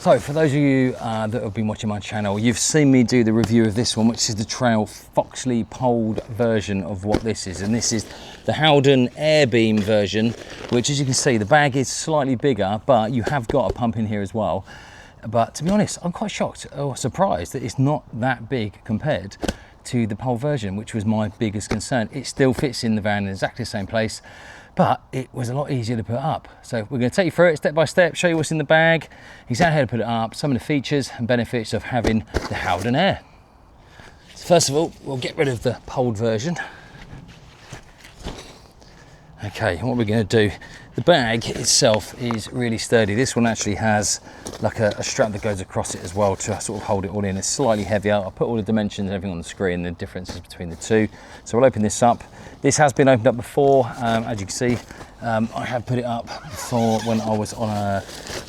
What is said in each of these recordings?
So for those of you that have been watching my channel, you've seen me do the review of this one, which is the Trail Foxley poled version of what this is. And this is the Haldon Airbeam version, which, as you can see, the bag is slightly bigger, but you have got a pump in here as well. But to be honest, I'm quite shocked or surprised that it's not that big compared to the pole version, which was my biggest concern. It still fits in the van in exactly the same place, but it was a lot easier to put up. So we're going to take you through it step by step, show you what's in the bag, exactly how to put it up, some of the features and benefits of having the Haldon Air. So first of all, we'll get rid of the poled version. Okay, what we're going to do, the bag itself is really sturdy. This one actually has like a strap that goes across it as well to sort of hold it all in. It's slightly heavier. I'll put all the dimensions and everything on the screen, the differences between the two. So we'll open this up. This has been opened up before, as you can see. I have put it up before when I was on a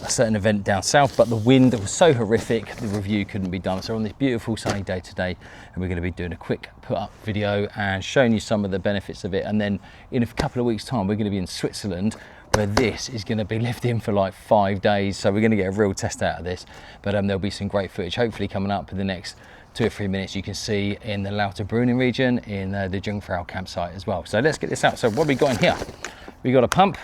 certain event down south, but the wind was so horrific, the review couldn't be done. So on this beautiful sunny day today, and we're going to be doing a quick put up video and showing you some of the benefits of it. And then in a couple of weeks time, we're going to be in Switzerland, where this is going to be left in for like 5 days. So we're going to get a real test out of this, but there'll be some great footage hopefully coming up in the next 2 or 3 minutes. You can see in the Lauterbrunnen region, in the Jungfrau campsite as well. So let's get this out. So what have we got in here? We got a pump.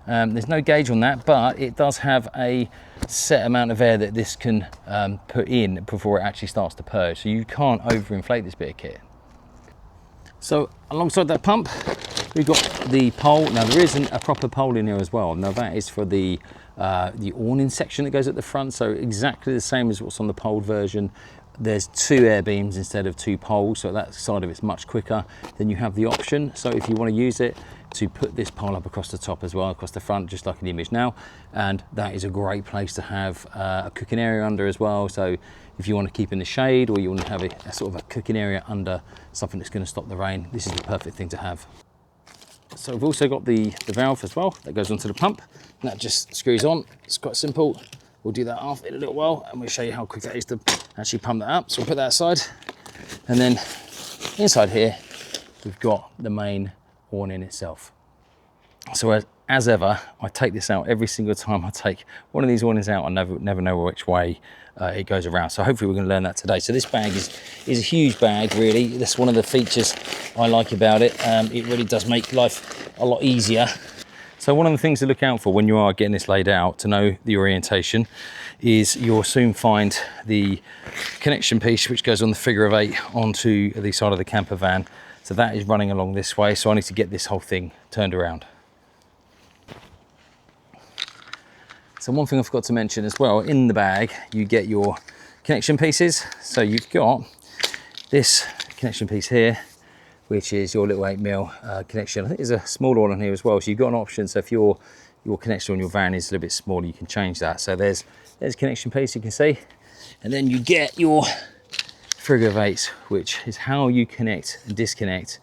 There's no gauge on that, but it does have a set amount of air that this can put in before it actually starts to purge. So you can't overinflate this bit of kit. So alongside that pump, we've got the pole. Now there isn't a proper pole in here as well. Now that is for the awning section that goes at the front. So exactly the same as what's on the poled version. There's 2 air beams instead of 2 poles, so that side of it's much quicker. Then you have the option, so if you want to use it, to put this pole up across the top as well, across the front, just like in the image now. And that is a great place to have a cooking area under as well. So if you want to keep in the shade, or you want to have a sort of a cooking area under something that's going to stop the rain, this is the perfect thing to have. So we've also got the valve as well that goes onto the pump, and that just screws on. It's quite simple. We'll do that off in a little while, and we'll show you how quick that is to actually pump that up. So we'll put that aside, and then inside here we've got the main awning itself. So as ever, I take this out every single time I take one of these awnings out. I never know which way it goes around. So hopefully we're going to learn that today. So this bag is a huge bag, really. That's one of the features I like about it. It really does make life a lot easier. So one of the things to look out for when you are getting this laid out, to know the orientation, is you'll soon find the connection piece which goes on the figure of 8 onto the side of the camper van. So that is running along this way, so I need to get this whole thing turned around. So one thing I forgot to mention as well, in the bag you get your connection pieces. So you've got this connection piece here, which is your little 8mm connection. I think there's a smaller one on here as well, so you've got an option. So if your connection on your van is a little bit smaller, you can change that. So there's a connection piece, you can see, and then you get your figure of 8, which is how you connect and disconnect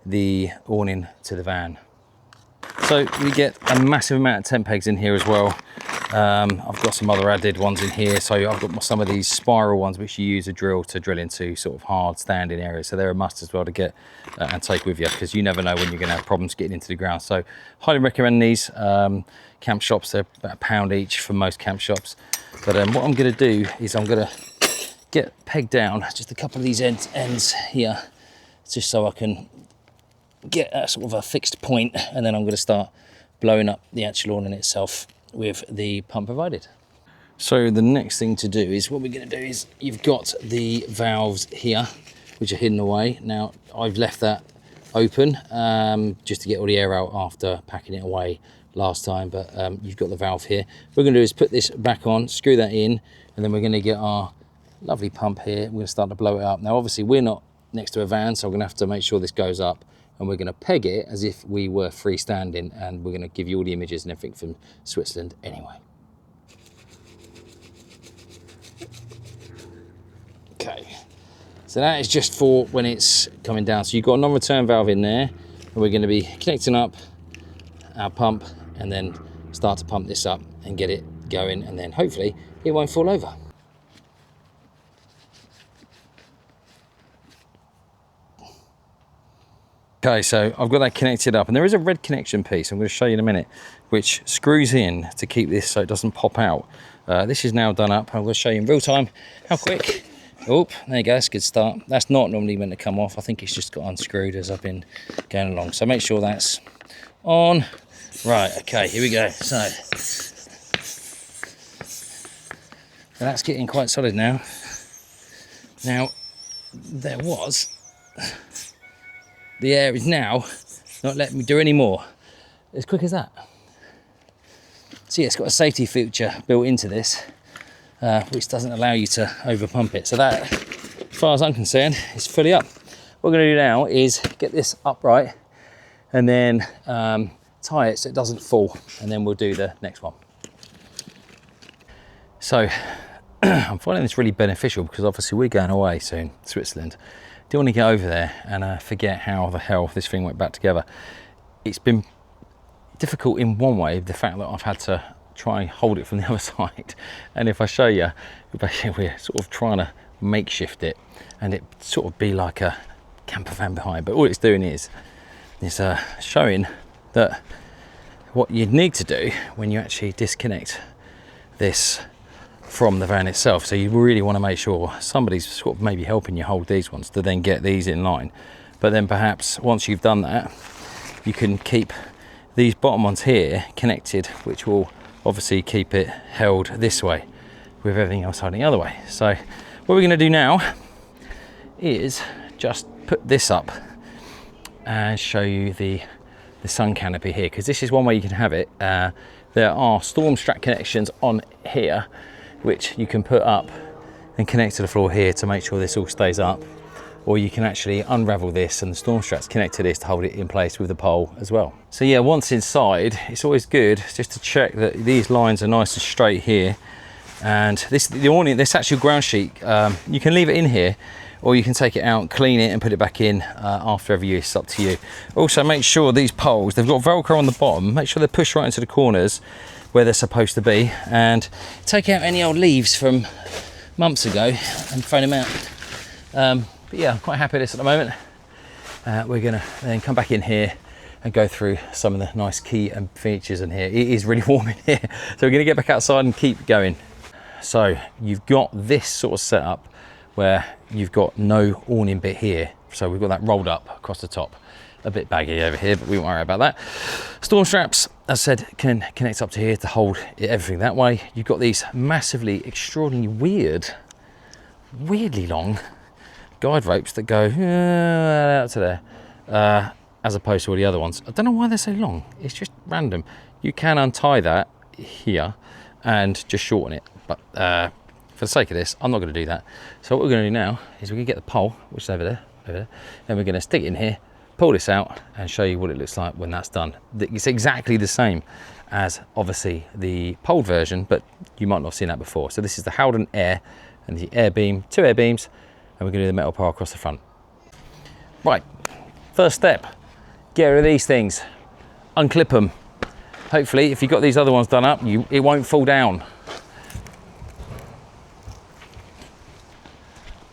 the awning to the van. So we get a massive amount of tent pegs in here as well. I've got some other added ones in here. So I've got some of these spiral ones which you use a drill to drill into sort of hard standing areas. So they're a must as well to get and take with you, because you never know when you're going to have problems getting into the ground. So highly recommend these. Camp shops, they're about £1 each for most camp shops. But what I'm going to do is I'm going to get pegged down just a couple of these ends here, just so I can get a sort of a fixed point, and then I'm going to start blowing up the actual awning itself with the pump provided. So the next thing to do is, what we're going to do is, you've got the valves here which are hidden away. Now I've left that open just to get all the air out after packing it away last time, but you've got the valve here. What we're going to do is put this back on, screw that in, and then we're going to get our lovely pump here. We're going to start to blow it up. Now obviously we're not next to a van, so I'm going to have to make sure this goes up, and we're going to peg it as if we were freestanding, and we're going to give you all the images and everything from Switzerland anyway. Okay, so that is just for when it's coming down. So you've got a non-return valve in there, and we're going to be connecting up our pump and then start to pump this up and get it going, and then hopefully it won't fall over. Okay, so I've got that connected up, and there is a red connection piece I'm going to show you in a minute, which screws in to keep this so it doesn't pop out. This is now done up. I'm going to show you in real time how quick. Oh, there you go, that's a good start. That's not normally meant to come off. I think it's just got unscrewed as I've been going along. So make sure that's on. Right, okay, here we go. So that's getting quite solid now. Now, there was, the air is now not letting me do any more. As quick as that. So yeah, it's got a safety feature built into this, which doesn't allow you to over pump it. So that, as far as I'm concerned, is fully up. What we're going to do now is get this upright and then tie it so it doesn't fall, and then we'll do the next one. So I'm finding this really beneficial because obviously we're going away soon, Switzerland. Don't want to get over there and forget how the hell this thing went back together. It's been difficult in one way, the fact that I've had to try and hold it from the other side. And if I show you, we're sort of trying to makeshift it and it sort of be like a campervan behind. But all it's doing is showing that what you need to do when you actually disconnect this from the van itself. So you really want to make sure somebody's sort of maybe helping you hold these ones to then get these in line. But then perhaps once you've done that, you can keep these bottom ones here connected, which will obviously keep it held this way with everything else holding the other way. So what we're going to do now is just put this up and show you the sun canopy here, because this is one way you can have it. There are storm strap connections on here which you can put up and connect to the floor here to make sure this all stays up, or you can actually unravel this and the storm straps connect to this to hold it in place with the pole as well. So yeah, once inside, it's always good just to check that these lines are nice and straight here. And the awning, this actual ground sheet, you can leave it in here, or you can take it out, clean it and put it back in after every use. It's up to you. Also make sure these poles, they've got Velcro on the bottom, make sure they're pushed right into the corners where they're supposed to be, and take out any old leaves from months ago and throw them out. But yeah, I'm quite happy with this at the moment. We're gonna then come back in here and go through some of the nice key and features in here. It is really warm in here, so we're gonna get back outside and keep going. So you've got this sort of setup where you've got no awning bit here. So we've got that rolled up across the top. A bit baggy over here, but we won't worry about that. Storm straps, as I said, can connect up to here to hold everything that way. You've got these massively, extraordinarily weirdly long guide ropes that go out to there, as opposed to all the other ones. I don't know why they're so long. It's just random. You can untie that here and just shorten it, but for the sake of this, I'm not going to do that. So what we're going to do now is we're going to get the pole, which is over there, and we're going to stick it in here, pull this out and show you what it looks like when that's done. It's exactly the same as obviously the pole version, but you might not have seen that before. So this is the Haldon Air and the air beam, 2 air beams, and we're going to do the metal pole across the front. Right, first step, get rid of these things, unclip them. Hopefully, if you've got these other ones done up, it won't fall down.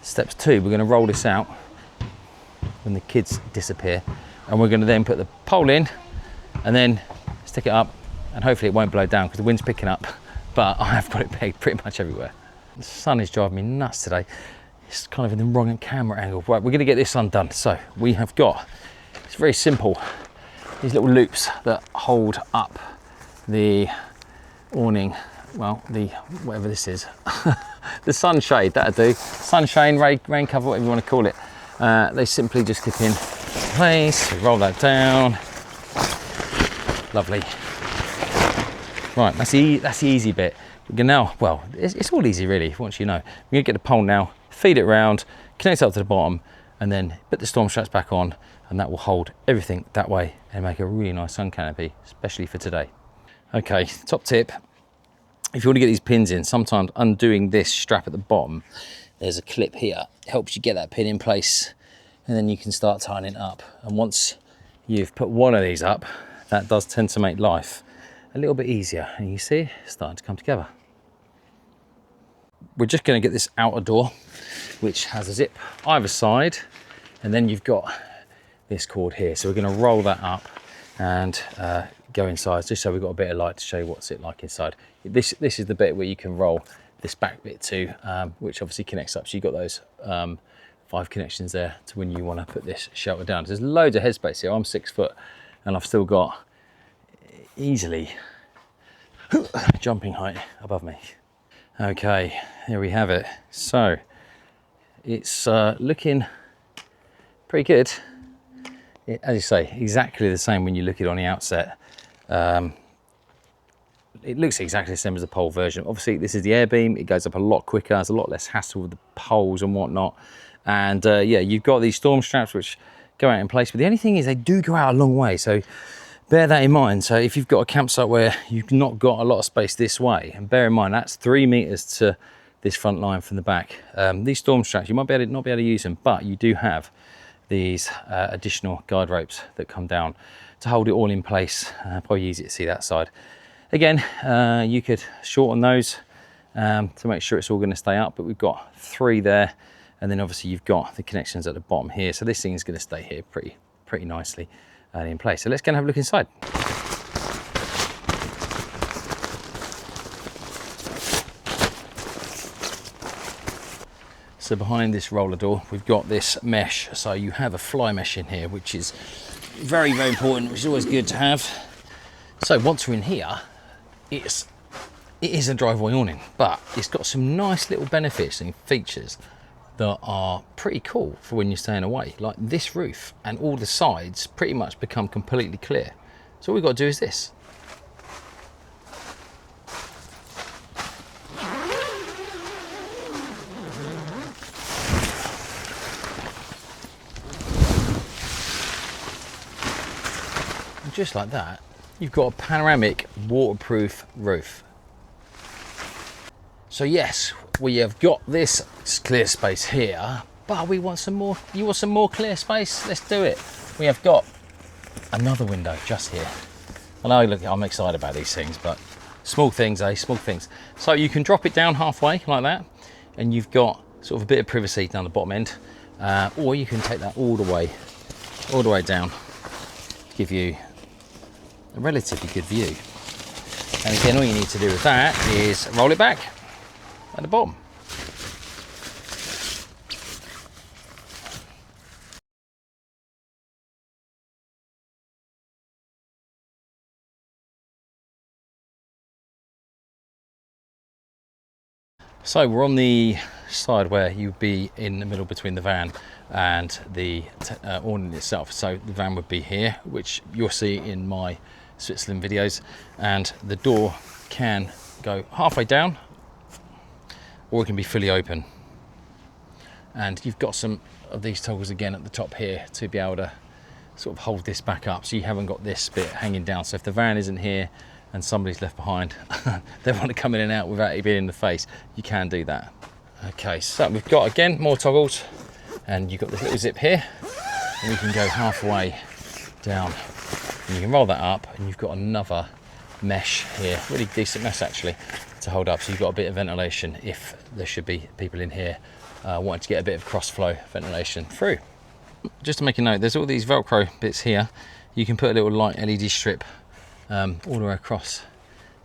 Steps 2, we're going to roll this out when the kids disappear, and we're going to then put the pole in and then stick it up, and hopefully it won't blow down because the wind's picking up, but I have got it pegged pretty much everywhere. The sun is driving me nuts today. It's kind of in the wrong camera angle. Right, we're going to get this undone. So we have got, it's very simple, these little loops that hold up the awning, well, the whatever this is, the sunshade, that'll do, sunshade, rain cover, whatever you want to call it. They simply just clip in place, roll that down. Lovely. Right, that's the easy bit. We're gonna now, well, it's all easy really, once you know. We're gonna get the pole now, feed it around, connect it up to the bottom, and then put the storm straps back on, and that will hold everything that way and make a really nice sun canopy, especially for today. Okay, top tip, if you want to get these pins in, sometimes undoing this strap at the bottom, there's a clip here, it helps you get that pin in place, and then you can start tying it up. And once you've put one of these up, that does tend to make life a little bit easier. And you see, it's starting to come together. We're just going to get this outer door, which has a zip either side, and then you've got this cord here. So we're going to roll that up and go inside, just so we've got a bit of light to show you what's it like inside. This is the bit where you can roll this back bit to, which obviously connects up. So you've got those 5 connections there to when you want to put this shelter down. There's loads of headspace here. I'm 6 foot and I've still got easily jumping height above me. Okay, here we have it. So it's looking pretty good. As you say, exactly the same when you look at it on the outset. It looks exactly the same as the pole version. Obviously, this is the air beam. It goes up a lot quicker. There's a lot less hassle with the poles and whatnot. And yeah, you've got these storm straps which go out in place. But the only thing is they do go out a long way. So bear that in mind. So if you've got a campsite where you've not got a lot of space this way, and bear in mind that's 3 meters to this front line from the back. These storm straps, you might be able to, not be able to use them, but you do have these additional guide ropes that come down to hold it all in place. Probably easy to see that side. Again, you could shorten those to make sure it's all going to stay up, but we've got 3 there, and then obviously you've got the connections at the bottom here. So this thing is going to stay here pretty nicely in place. So let's go and have a look inside. So behind this roller door, we've got this mesh. So you have a fly mesh in here, which is very, very important, which is always good to have. So once we're in here, it is a driveway awning, but it's got some nice little benefits and features that are pretty cool for when you're staying away. Like this roof and all the sides pretty much become completely clear. So all we've got to do is this. And just like that, you've got a panoramic waterproof roof. So yes, we have got this clear space here, but we want some more. You want some more clear space? Let's do it. We have got another window just here. I know, look, I'm excited about these things, but small things, eh? Small things. So you can drop it down halfway like that, and you've got sort of a bit of privacy down the bottom end, or you can take that all the way down to give you a relatively good view. And again, all you need to do with that is roll it back at the bottom. So we're on the side where you'd be in the middle between the van and the awning itself. So the van would be here, which you'll see in my Switzerland videos, and the door can go halfway down or it can be fully open. And you've got some of these toggles again at the top here to be able to sort of hold this back up, so you haven't got this bit hanging down. So if the van isn't here and somebody's left behind, they want to come in and out without it being in the face, you can do that. Okay, so we've got again more toggles, and you've got this little zip here, and you can go halfway down, and you can roll that up, and you've got another mesh here, really decent mesh actually, to hold up. So you've got a bit of ventilation if there should be people in here wanting to get a bit of cross flow ventilation through. Just to make a note, there's all these Velcro bits here. You can put a little light LED strip all the way across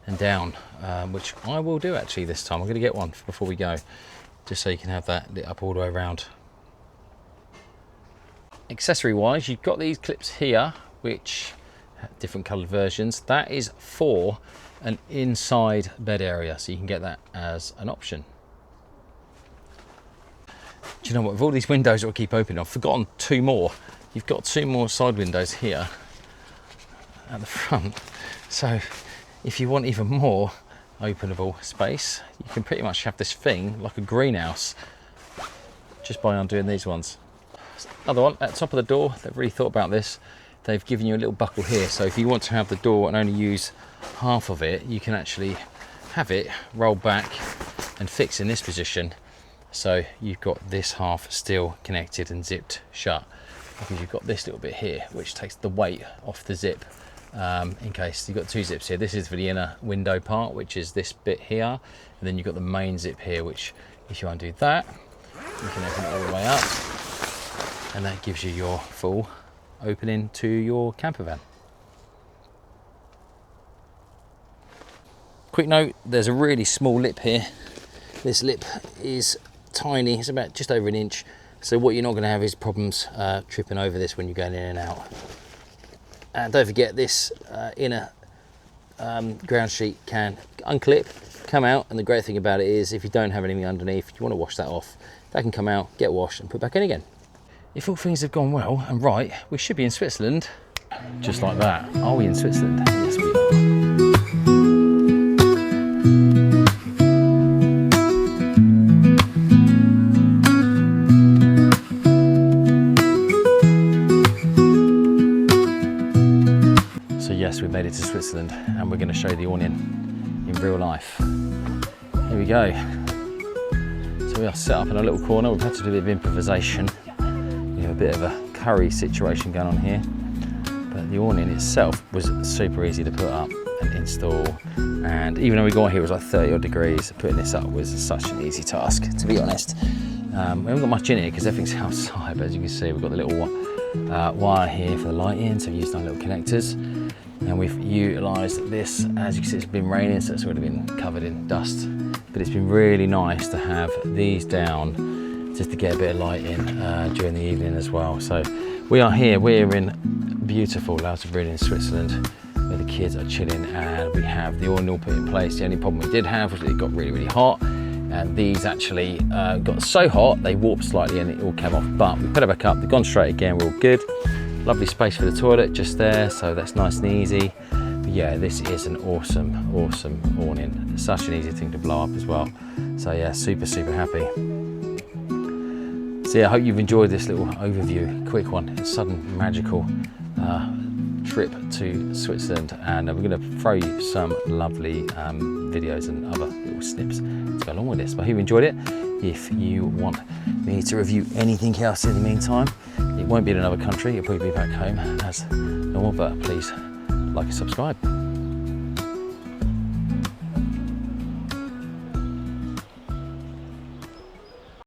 and down, which I will do actually this time. I'm going to get one before we go, just so you can have that lit up all the way around. Accessory wise, you've got these clips here, which have different coloured versions. That is for an inside bed area, so you can get that as an option. Do you know what, with all these windows that will keep opening, I've forgotten 2 more. You've got 2 more side windows here at the front. So if you want even more openable space, you can pretty much have this thing like a greenhouse just by undoing these ones. Another one at the top of the door, they've really thought about this. They've given you a little buckle here, so if you want to have the door and only use half of it, you can actually have it rolled back and fix in this position. So you've got this half still connected and zipped shut, because you've got this little bit here which takes the weight off the zip, in case you've got 2 zips here. This is for the inner window part, which is this bit here, and then you've got the main zip here, which if you undo that, you can open it all the way up, and that gives you your full opening to your camper van. Quick note, there's a really small lip here. This lip is tiny, it's about just over an inch. So what you're not going to have is problems tripping over this when you're going in and out. And don't forget this inner ground sheet can unclip, come out, and the great thing about it is if you don't have anything underneath, you want to wash that off, that can come out, get washed and put back in again. If all things have gone well and right, we should be in Switzerland. Just like that. Are we in Switzerland? Yes, we are. So yes, we've made it to Switzerland and we're going to show you the awning in real life. Here we go. So we are set up in a little corner. We've had to do a bit of improvisation. We have a bit of a curry situation going on here. But the awning itself was super easy to put up and install. And even though we got here, it was like 30 odd degrees. Putting this up was such an easy task, to be honest. We haven't got much in here because everything's outside, but as you can see, we've got the little wire here for the lighting. So we've used our little connectors. And we've utilised this. As you can see, it's been raining, so it's already been covered in dust. But it's been really nice to have these down just to get a bit of light in during the evening as well. So we are here, we're in beautiful Lauterbrunnen in Switzerland, where the kids are chilling, and we have the awning all put in place. The only problem we did have was that it got really, really hot, and these actually got so hot they warped slightly and it all came off. But we put it back up, they've gone straight again, we're all good. Lovely space for the toilet just there, so that's nice and easy. But yeah, this is an awesome, awesome awning. It's such an easy thing to blow up as well. So yeah, super, super happy. So yeah, I hope you've enjoyed this little overview, quick one, a sudden magical trip to Switzerland, and we're going to throw you some lovely videos and other little snips to go along with this. But I hope you enjoyed it. If you want me to review anything else in the meantime, it won't be in another country, it'll probably be back home as normal, but please like and subscribe.